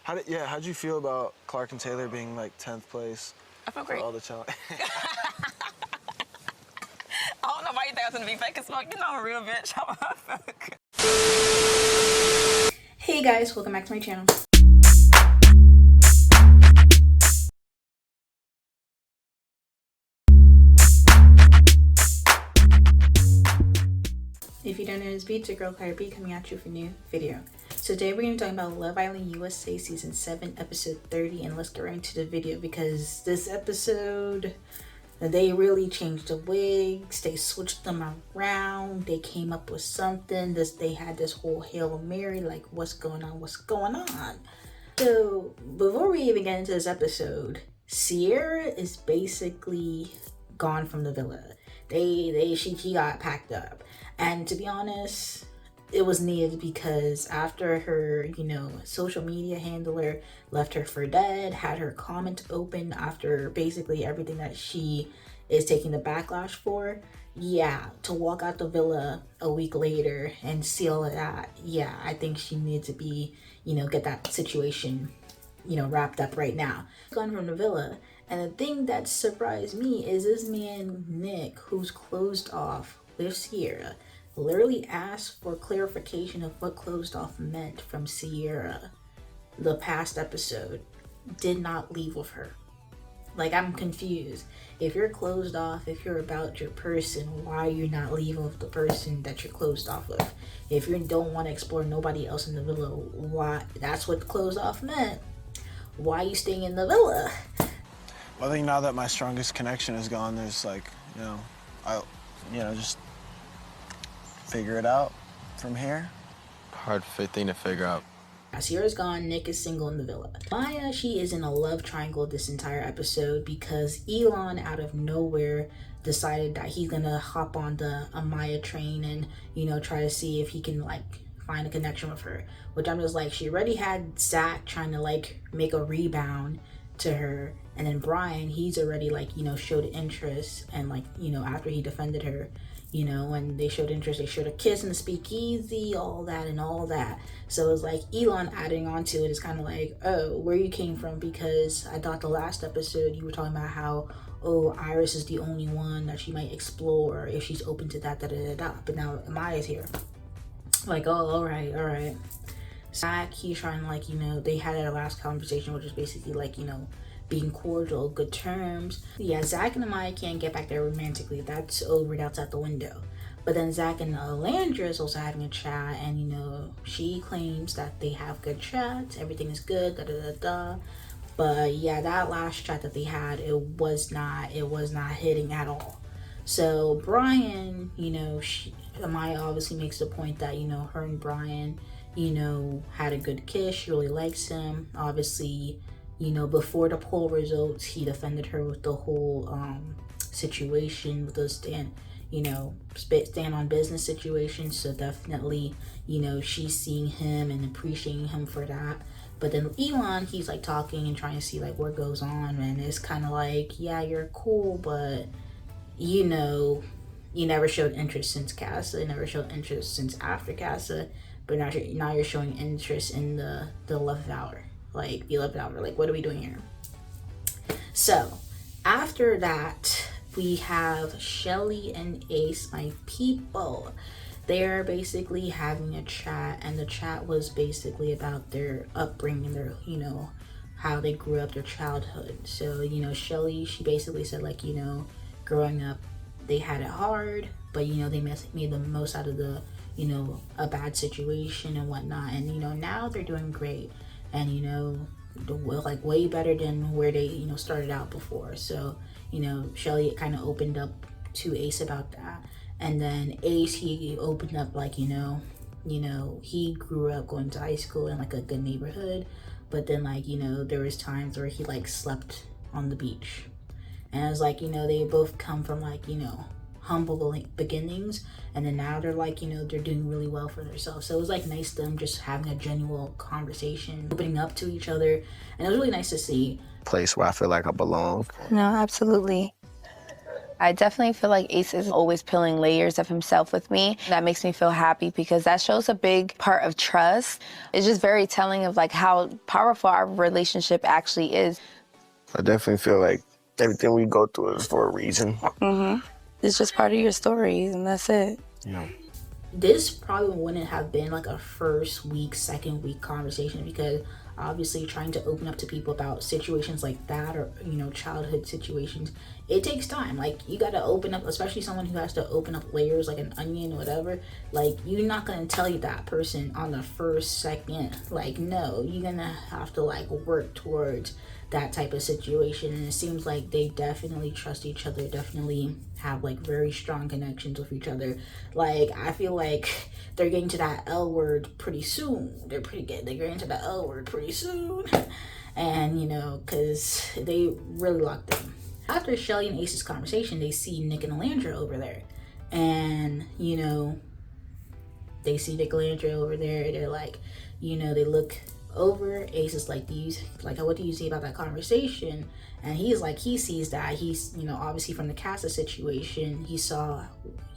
How'd you feel about Clark and Taylor being like 10th place? I feel great. For all the challenge. I don't know why you think I was gonna be fake as fuck. You know I'm a real bitch. Hey guys, welcome back to my channel. If you don't know this beat, it's your girl KylerB coming at you with a new video. So today we're going to be talking about Love Island USA Season 7 Episode 30, and let's get right into the video because this episode, they really changed the wigs, they switched them around, they came up with something, they had this whole Hail Mary, like what's going on. So before we even get into this episode, Cierra is basically gone from the villa. She got packed up. And to be honest, it was needed because after her, social media handler left her for dead, had her comment open after basically everything that she is taking the backlash for, to walk out the villa a week later and see all of that, I think she needed to be, get that situation, wrapped up right now. Gone from the villa. And the thing that surprised me is this man, Nic, who's closed off with Cierra, literally asked for clarification of what closed off meant from Cierra the past episode, did not leave with her. Like, I'm confused. If you're closed off, if you're about your person, why are you not leaving with the person that you're closed off with? If you don't want to explore nobody else in the villa, why? That's what closed off meant. Why are you staying in the villa? Well, I think now that my strongest connection is gone, there's like, just figure it out from here. Hard thing to figure out. Sierra's gone, Nic is single in the villa. Maya, she is in a love triangle this entire episode because Elan out of nowhere decided that he's gonna hop on the Maya train and, try to see if he can find a connection with her. Which I'm just like, she already had Zach trying to make a rebound to her, and then Brian, he's already showed interest, and after he defended her, when they showed interest, they showed a kiss in the speakeasy, all that. So it's like Elan adding on to it is kind of like, oh, where you came from, because I thought the last episode you were talking about how, oh, Iris is the only one that she might explore if she's open to that, but now Maya's here. Like, oh, all right. Zach, he's trying to they had a last conversation, which was basically being cordial, good terms. Zach and Maya can't get back there romantically. That's over, that's out the window. But then Zach and Olandria is also having a chat, and she claims that they have good chats, everything is good, But that last chat that they had, it was not hitting at all. So Brian, Maya obviously makes the point that, her and Brian, had a good kiss. She really likes him. Obviously, before the poll results, he defended her with the whole situation, with the stand on business situation. So definitely, she's seeing him and appreciating him for that. But then Elan, he's talking and trying to see what goes on, and it's kind of like, you're cool, but you never showed interest since Casa, never showed interest since after Casa, but now you're showing interest in the 11th hour. The 11th hour, what are we doing here? So after that, we have Shelly and Ace, my people. They're basically having a chat, and the chat was basically about their upbringing, their how they grew up, their childhood. So Shelly, she basically said growing up they had it hard, but they made the most out of the a bad situation and whatnot, and now they're doing great, and way better than where they started out before. So Shelly kind of opened up to Ace about that, and then Ace, he opened up he grew up going to high school in a good neighborhood, but then there was times where he slept on the beach, and it was they both come from humble beginnings, and then now they're they're doing really well for themselves. So it was nice them just having a genuine conversation, opening up to each other, and it was really nice to see. Place where I feel like I belong. No, absolutely. I definitely feel like Ace is always peeling layers of himself with me. That makes me feel happy because that shows a big part of trust. It's just very telling of like how powerful our relationship actually is. I definitely feel like everything we go through is for a reason. It's just part of your stories and that's it. Yeah. This probably wouldn't have been like a first week, second week conversation, because obviously trying to open up to people about situations like that, or childhood situations, it takes time. Like, you got to open up, especially someone who has to open up layers like an onion or whatever. Like, you're not going to tell you that person on the first second. Like, no, you're gonna have to like work towards that type of situation. And it seems like they definitely trust each other, definitely have like very strong connections with each other. Like, I feel like they're getting to that L word pretty soon. They're getting to the L word pretty soon. And because they really locked in. After Shelly and Ace's conversation, they see Nic and Olandria over there. And they see Nic Olandria over there. They're like, they look over. Ace is like, what do you see about that conversation? And he's like, he sees that. He's obviously from the Casa situation, he saw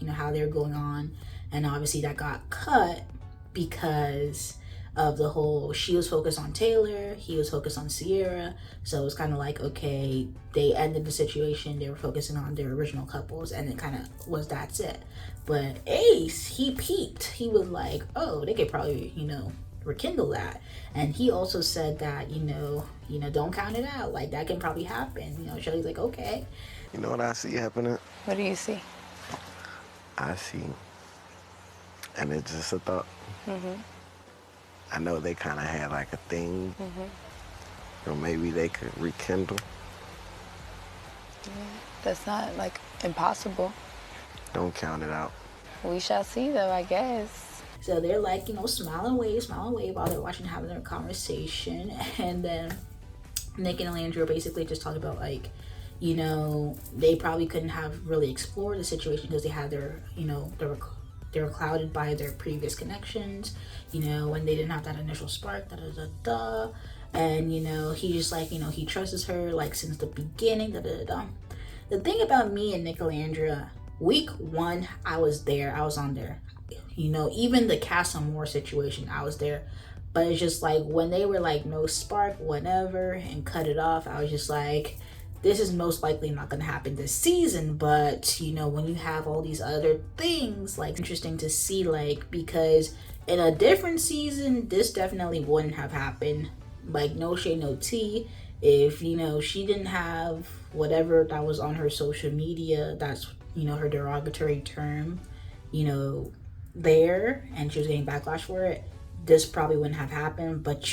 how they're going on, and obviously that got cut because of the whole, she was focused on Taylor, he was focused on Cierra. So it was kind of like, okay, they ended the situation, they were focusing on their original couples, and it kind of was, that's it. But Ace, he peeped. He was like, oh, they could probably rekindle that. And he also said that don't count it out, like that can probably happen. Shelly's like, okay. You know what I see happening? What do you see? I see, and it's just a thought. I know they kind of had like a thing, or maybe they could rekindle. That's not like impossible. Don't count it out. We shall see though, I guess. So they're like, smile and wave while they're having their conversation. And then Nic and Olandria basically just talk about like, they probably couldn't have really explored the situation because they had their, they were clouded by their previous connections, when they didn't have that initial spark, And, he just like, he trusts her like since the beginning, The thing about me and Nicolandria, week 1, I was on there. Even the Casa Moore situation, I was there. But it's just like when they were like no spark, whatever, and cut it off, I was just like, this is most likely not going to happen this season. But when you have all these other things, like, interesting to see, like, because in a different season, this definitely wouldn't have happened. Like, no shade, no tea. If she didn't have whatever that was on her social media, that's her derogatory term, there, and she was getting backlash for it, this probably wouldn't have happened. But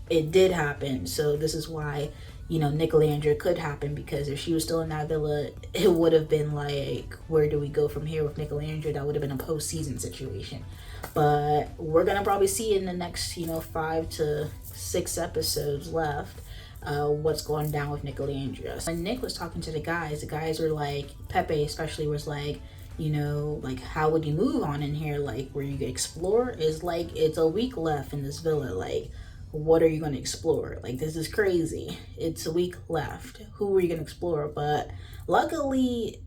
it did happen. So this is why Nicolandria could happen, because if she was still in that villa, it would have been like, where do we go from here with Nicolandria? That would have been a post-season situation. But we're gonna probably see in the next 5 to 6 episodes left what's going down with Nicolandria. When Nic was talking to the guys were like, Pepe especially was like, like, how would you move on in here? Like, where you could explore? Is like, it's a week left in this villa. Like, what are you going to explore? Like, this is crazy. It's a week left. Who are you going to explore? But luckily,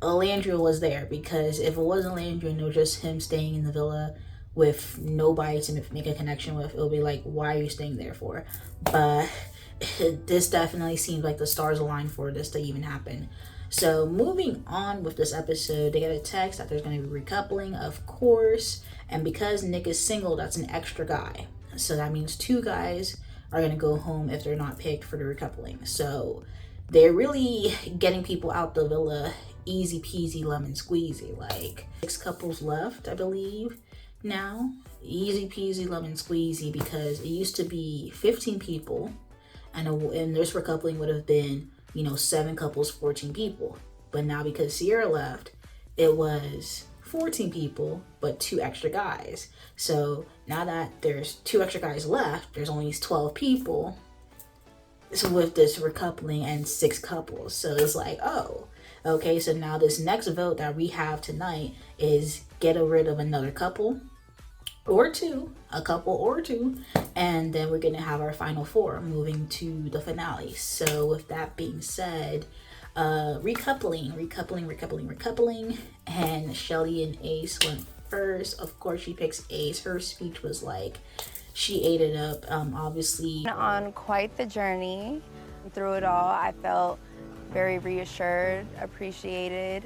Olandria was there, because if it wasn't Olandria and it was just him staying in the villa with nobody to make a connection with, it would be like, why are you staying there for? But this definitely seems like the stars aligned for this to even happen. So moving on with this episode, they get a text that there's going to be recoupling, of course. And because Nic is single, that's an extra guy. So that means 2 guys are going to go home if they're not picked for the recoupling. So they're really getting people out the villa easy peasy lemon squeezy. Like, 6 couples left, I believe, now. Easy peasy lemon squeezy, because it used to be 15 people, and this recoupling would have been 7 couples, 14 people. But now, because Cierra left, it was 14 people, but 2 extra guys. So now that there's 2 extra guys left, there's only 12 people. So with this recoupling and 6 couples. So it's like, oh, okay, so now this next vote that we have tonight is get rid of another couple or 2, a couple or 2, and then we're gonna have our final 4 moving to the finale. So with that being said, recoupling, and Shelly and Ace went first. Of course, she picks Ace. Her speech was like, she ate it up. Obviously, On quite the journey. Through it all, I felt very reassured, appreciated.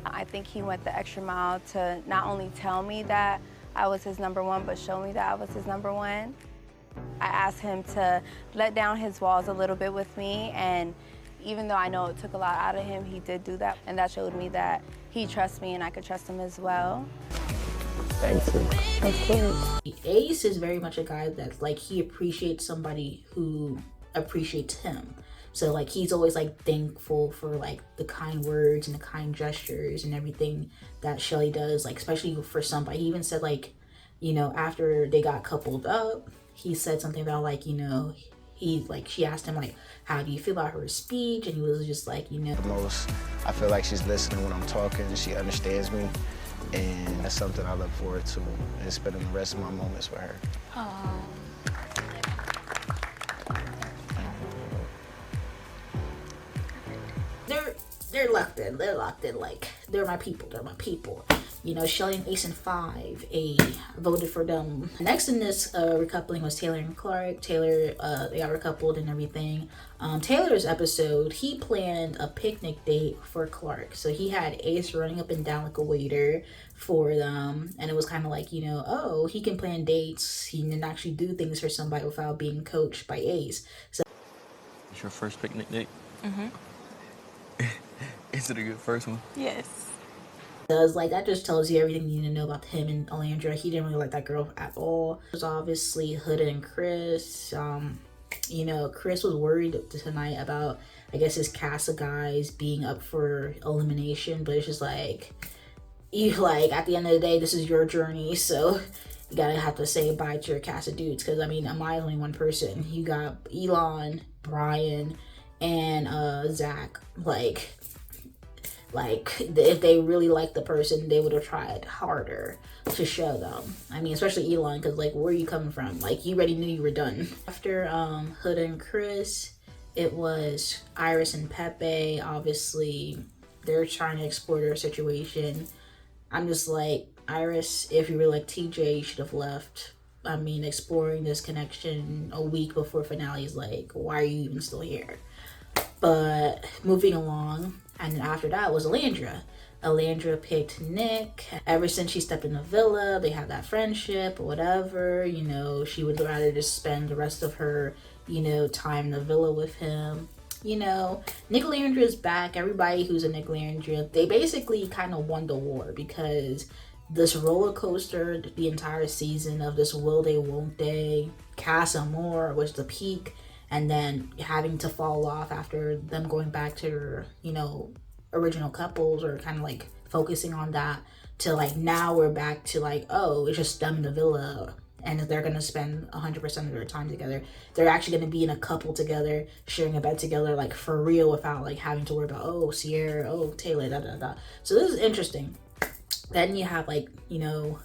I think he went the extra mile to not only tell me that I was his number one, but show me that I was his number one. I asked him to let down his walls a little bit with me, and even though I know it took a lot out of him, he did do that, and that showed me that he trusts me and I could trust him as well. Thanks. Of course. Ace is very much a guy that's like, he appreciates somebody who appreciates him. So like, he's always like thankful for like the kind words and the kind gestures and everything that Shelly does, like especially for somebody. He even said like, you know, after they got coupled up, he said something about like, you know, she asked him like, how do you feel about her speech? And he was just like, you know, The most, I feel like she's listening when I'm talking. She understands me. And that's something I look forward to, and spending the rest of my moments with her. They're locked in. They're locked in. Like, they're my people. They're my people. You know, Shelly and Ace and 5A voted for them. Next in this recoupling was Taylor and Clark. Taylor, they got recoupled and everything. Taylor's episode, he planned a picnic date for Clark. So he had Ace running up and down like a waiter for them. And it was kind of like, you know, oh, he can plan dates. He can actually do things for somebody without being coached by Ace. So It's your first picnic date? Mm-hmm. Is it a good first one? Yes. does, like, that just tells you everything you need to know about him and Olandria. He didn't really like that girl at all. There's obviously Hood and Chris. You know, Chris was worried tonight about, I guess, his cast of guys being up for elimination, but it's just like, you like, at the end of the day, this is your journey, so you gotta have to say bye to your cast of dudes, because I mean, Amaya's only one person. You got Elan, Brian, and Zach. Like, if they really liked the person, they would have tried harder to show them. I mean, especially Elan, because, like, where are you coming from? Like, you already knew you were done. After Hood and Chris, it was Iris and Pepe. Obviously, they're trying to explore their situation. I'm just like, Iris, if you were like TJ, you should have left. I mean, exploring this connection a week before finale is like, why are you even still here? But moving along, and then after that was Olandria. Olandria picked Nic. Ever since she stepped in the villa, they had that friendship or whatever. You know, she would rather just spend the rest of her, you know, time in the villa with him. You know, Nicolandria is back. Everybody who's a Nicolandria, they basically kind of won the war, because this roller coaster, the entire season of this will they, won't they, Casa Amor was the peak, and then having to fall off after them going back to their, you know, original couples, or kind of like focusing on that, to like now we're back to like, oh, it's just them in the villa, and they're gonna spend 100% of their time together. They're actually gonna be in a couple together, sharing a bed together, like for real, without like having to worry about, oh, Cierra, oh, Taylor, da da da. So this is interesting. Then you have, like, you know,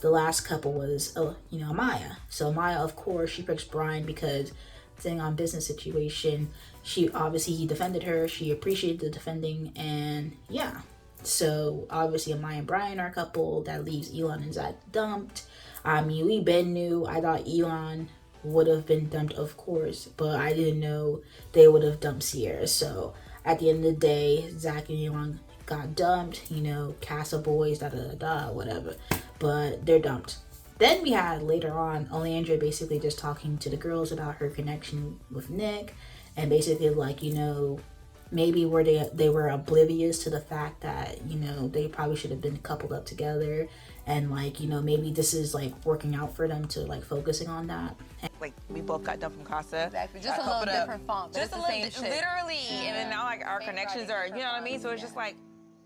the last couple was, you know, Amaya. So Amaya, of course, she picks Brian because thing on business situation, she obviously, he defended her, she appreciated the defending, and yeah. So obviously Amaya and Brian are a couple. That leaves Elan and Zach dumped. I mean, we been knew. I thought Elan would have been dumped, of course, but I didn't know they would have dumped Cierra. So at the end of the day, Zach and Elan got dumped, you know, Casa boys, da da da, whatever, but they're dumped. Then we had later on Olandria basically just talking to the girls about her connection with Nic, and basically like, you know, maybe where they were oblivious to the fact that, you know, they probably should have been coupled up together, and like, you know, maybe this is like working out for them to like focusing on that. Like, we both got dumped from Casa. Exactly, just a little different font, but Just it's a the little, same shit. literally. Yeah. And then now, like, our Same connections writing, are, you know what I different mean? So it's fonts, just like,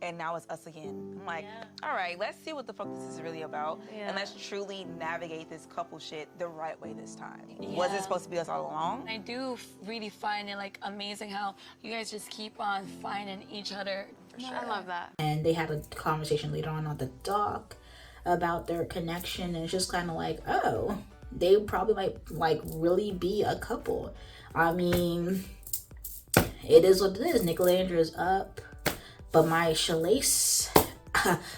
and now it's us again. I'm like, all right, let's see what the fuck this is really about. Yeah. And let's truly navigate this couple shit the right way this time. Was it supposed to be us all along? I do really find it like amazing how you guys just keep on finding each other. For sure. I love that. And they had a conversation later on the dock about their connection, and it's just kind of like, oh, they probably might like really be a couple. I mean, it is what it is. Nicolandria is up, but my Shelly Ace,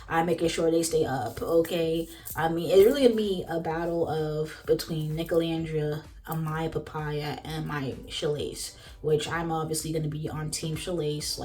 I'm making sure they stay up, okay? I mean, it's really gonna be a battle of between Nicolandria, Amaya Papaya, and my Shelly Ace, which I'm obviously gonna be on Team Shelly Ace.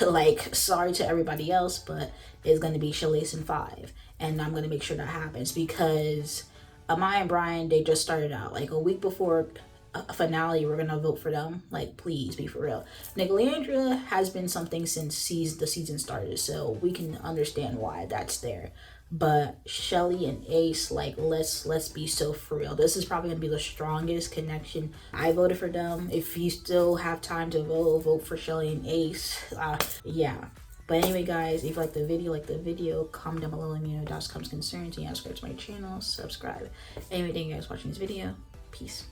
Like, sorry to everybody else, but it's gonna be Shelly Ace in 5, and I'm gonna make sure that happens because Amaya and Brian, they just started out like a week before a finale. We're gonna vote for them. Like, please be for real. Nicolandria has been something since the season started, so we can understand why that's there. But Shelly and Ace, like, let's be so for real. This is probably gonna be the strongest connection. I voted for them. If you still have time to vote for Shelly and Ace. Yeah. But anyway, guys, if you like the video, comment down below, let me know your comes concerns, and subscribe to my channel, subscribe. Anyway, thank you guys for watching this video. Peace.